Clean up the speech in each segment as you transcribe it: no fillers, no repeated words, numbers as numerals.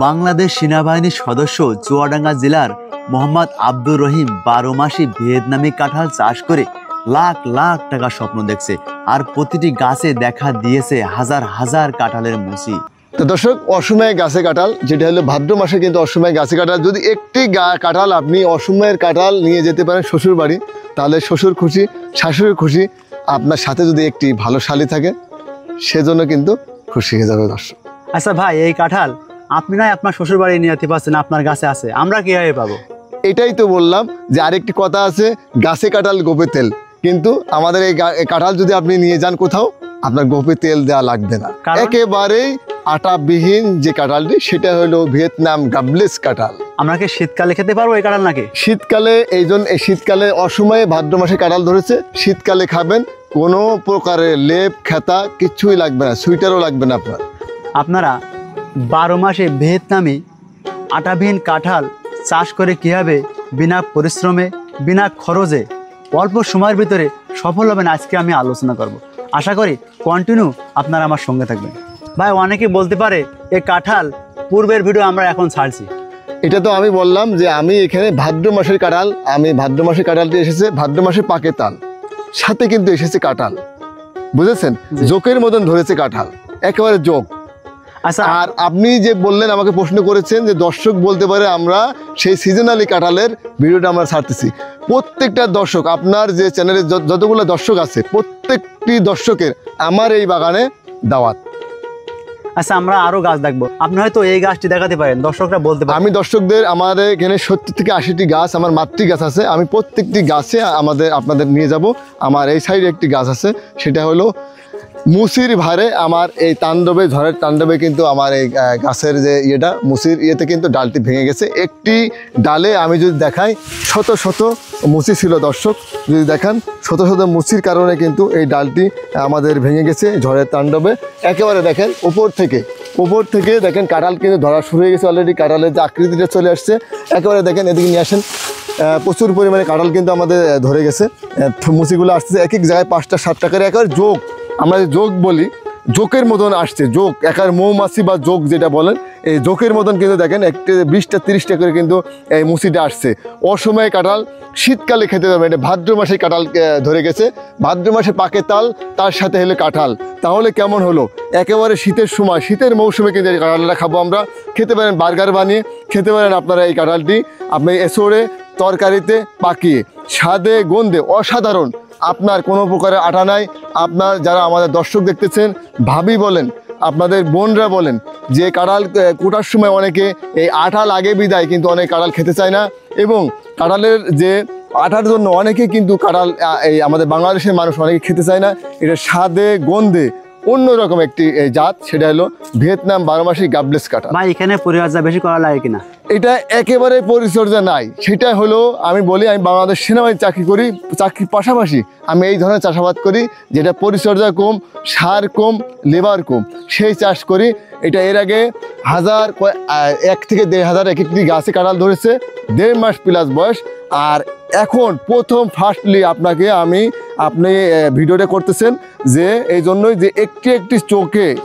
বাংলাদেশ সেনাবাহিনীর সদস্য চুয়াডাঙ্গা জেলার মোহাম্মদ আব্দুর রহিম 12 মাসে ভিয়েতনামি কাঁঠাল চাষ করে লাখ লাখ টাকা স্বপ্ন দেখছে, আর প্রতিটি গাছে দেখা দিয়েছে হাজার হাজার কাঁঠালের মুচি। তো দর্শক, অসময়ে গাছে কাঁঠাল, যেটা হলো ভাদ্র মাসে কিন্তু অসময়ে গাছে কাঁঠাল। যদি একটি কাঁঠাল আপনি অসময়ের কাঁঠাল নিয়ে যেতে পারেন শ্বশুর বাড়ি, তাহলে শ্বশুর খুশি, শাশুড়ি খুশি, আপনার সাথে যদি একটি ভালো শালি থাকে সেজন্য কিন্তু খুশি হয়ে যাবে দর্শক। আচ্ছা ভাই, এই কাঁঠাল আপনি নয় আপনার শ্বশুর বাড়ি নিয়ে যেতে পারছেন, আপনার গাছে আছে, আমরা কিভাবে পাবো? এটাই তো বললাম যে আরেকটি কথা আছে, গাছে কাঁঠাল গোপে তেল। কিন্তু আমাদের এই কাঁঠাল যদি আপনি নিয়ে যান কোথাও, আপনার গোপে তেল দেওয়া লাগবে না, একেবারেই আটাবিহীন যে কাঁঠালটি সেটা হলো ভিয়েতনাম গাবলেস কাঁঠাল। আমরা কি শীতকালে খেতে পারবো এই কাঁঠাল নাকি? শীতকালে, এই শীতকালে অসময়ে ভাদ্র মাসে কাঁঠাল ধরেছে, শীতকালে খাবেন, কোনো প্রকারের লেপ খেতা কিছুই লাগবে না, সুইটারও লাগবে না আপনার। আপনারা 12 মাসে ভিয়েতনামি আটাবিহীন কাঁঠাল চাষ করে কীভাবে বিনা পরিশ্রমে বিনা খরচে অল্প সময়ের ভিতরে সফল হবেন আজকে আমি আলোচনা করব। আশা করি কন্টিনিউ আপনারা আমার সঙ্গে থাকবেন। ভাই, অনেকে বলতে পারে এই কাঁঠাল পূর্বের ভিডিও আমরা এখন ছাড়ছি। এটা তো আমি বললাম যে আমি এখানে ভাদ্র মাসের কাঁঠাল, ভাদ্র মাসের কাঁঠালটি এসেছে, ভাদ্র মাসে পাকে তাল, সাথে কিন্তু এসেছে কাঁঠাল, বুঝেছেন? জোকের মতন ধরেছে কাঁঠাল, একেবারে জোক। আচ্ছা, আর আপনি যে বললেন, আমাকে প্রশ্ন করেছেন যে দর্শক বলতে পারে আমরা সেই সিজনালি কাঁঠালের ভিডিওটা আমরা ছাড়তেছি। প্রত্যেকটা দর্শক, আপনার যে চ্যানেলে যতগুলো দর্শক আছে, প্রত্যেকটি দর্শকের আমার এই বাগানে দাওয়াত। আচ্ছা, আমরা আরো গাছ দেখবো, আপনি হয়তো এই গাছটি দেখাতে পারেন, দর্শকরা বলতে পারেন। আমি দর্শকদের, আমাদের এখানে 70 থেকে 80টি গাছ, আমার মাতৃ গাছ আছে, আমি প্রত্যেকটি গাছে আপনাদের নিয়ে যাব। আমার এই সাইডে একটি গাছ আছে, সেটা হলো মুসির ভারে। আমার এই তাণ্ডবে, ঝড়ের তাণ্ডবে কিন্তু আমার এই গাছের যে মুসির কিন্তু ডালটি ভেঙে গেছে। একটি ডালে আমি যদি দেখাই, শত শত মুচি ছিল দর্শক, যদি দেখান শত শত মুচির কারণে কিন্তু এই ডালটি আমাদের ভেঙে গেছে ঝড়ের তাণ্ডবে। একেবারে দেখেন উপর থেকে দেখেন কাঁঠাল কিন্তু ধরা শুরু হয়ে গেছে অলরেডি, কাঁঠালের যে আকৃতিটা চলে আসছে। একেবারে দেখেন, এদিকে নিয়ে আসেন, প্রচুর পরিমাণে কাঁঠাল কিন্তু আমাদের ধরে গেছে। মুচিগুলো আসতেছে এক এক জায়গায় 5টা 7টা করে, একেবারে যোগ, আমরা যে যোগ বলি, জোকের মতন আসছে, যোগ, একার মৌমাছি বা যোগ যেটা বলেন, এই জোকের মতন কিন্তু দেখেন 20টা 30টা করে কিন্তু এই মুচিটা আসছে। অসময়ে কাঁঠাল শীতকালে খেতে পারবে, এটা ভাদ্র মাসে কাঁঠাল ধরে গেছে, ভাদ্র মাসে পাকে তাল, তার সাথে হলো কাঁঠাল। তাহলে কেমন হলো? একেবারে শীতের সময়, শীতের মৌসুমে কিন্তু এই কাঁঠালটা খাবো আমরা। খেতে পারেন বার্গার বানিয়ে, খেতে পারেন আপনারা এই কাঁঠালটি আপনি এসোড়ে তরকারিতে পাকিয়ে, স্বাদে গন্ধে অসাধারণ। আপনার কোনো প্রকারের আটা নাই। আপনার যারা আমাদের দর্শক দেখতেছেন, ভাবি বলেন, আপনাদের বোনরা বলেন, যে কাঁঠাল কোটার সময় অনেকে এই আঠা লাগে বিদায় কিন্তু অনেক কাঁঠাল খেতে চায় না, এবং কাঁঠালের যে আঠার জন্য অনেকে কিন্তু কাঁঠাল, এই আমাদের বাংলাদেশের মানুষ অনেকে খেতে চায় না। এটা স্বাদে গন্ধে অন্যরকম একটি জাত, সেটা হলো ভিয়েতনাম 12 মাসি গাবলেস কাঁঠাল। ভাই, এখানে পরিচর্যা বেশি করা লাগে কিনা? এটা একেবারে পরিচর্যা নাই। সেটা হলো, আমি বলি, আমি বাংলাদেশ সেনাবাহিনী চাকরি করি, চাকরির পাশাপাশি আমি এই ধরনের চাষাবাদ করি, যেটা পরিচর্যা কম, সার কম, লেবার কম, সেই চাষ করি। এটা এর আগে 1 থেকে 1,500 এক একটি গাছে কাঁঠাল ধরেছে, 1.5 মাস প্লাস বয়স। আর এখন প্রথম ফার্স্টলি আপনি ভিডিওটা করতেছেন যে এই জন্যই যে একটি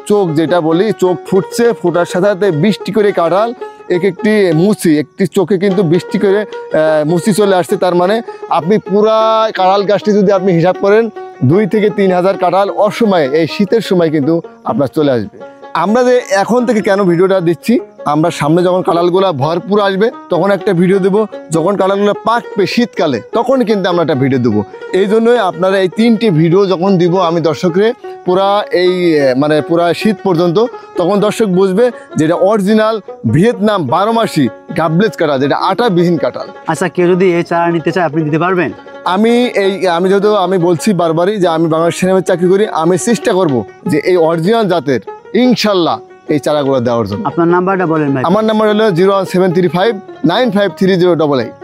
চোখ যেটা বলি, চোখ ফুটছে, ফোটার সাথে সাথে 20টি করে কাঁঠাল, একটি মুচি, একটি চোখে কিন্তু 20টি করে মুচি চলে আসছে। তার মানে আপনি পুরা কাঁঠাল গাছটি যদি আপনি হিসাব করেন, 2 থেকে 3,000 কাঁঠাল অসময়ে, এই শীতের সময় কিন্তু আপনার চলে আসবে। আমরা যে এখন থেকে কেন ভিডিওটা দিচ্ছি, আমরা সামনে যখন কাঁঠালগুলো ভরপুর আসবে তখন একটা ভিডিও দেবো, যখন কাঁঠালগুলো পাকবে শীতকালে তখন কিন্তু আমরা একটা ভিডিও দেবো। এই জন্যই আপনারা এই 3টি ভিডিও যখন দিব আমি দর্শকরে, পুরা শীত পর্যন্ত, তখন দর্শক বুঝবে যেটা অরিজিনাল ভিয়েতনাম 12 মাসি গাবলেস কাঁঠাল, যেটা আটাবিহীন কাঁঠাল। আচ্ছা, কেউ যদি এই চারা নিতে চায় আপনি দিতে পারবেন? আমি বলছি বারবারই যে আমি বাংলাদেশ সেনাবাহিনীতে চাকরি করি, আমি চেষ্টা করব যে এই অরিজিনাল জাতের ইনশাল্লাহ এই চারাগুলো দেওয়ার জন্য। আপনার নাম্বারটা বলেন ভাই। আমার নাম্বার হলো 01735953088।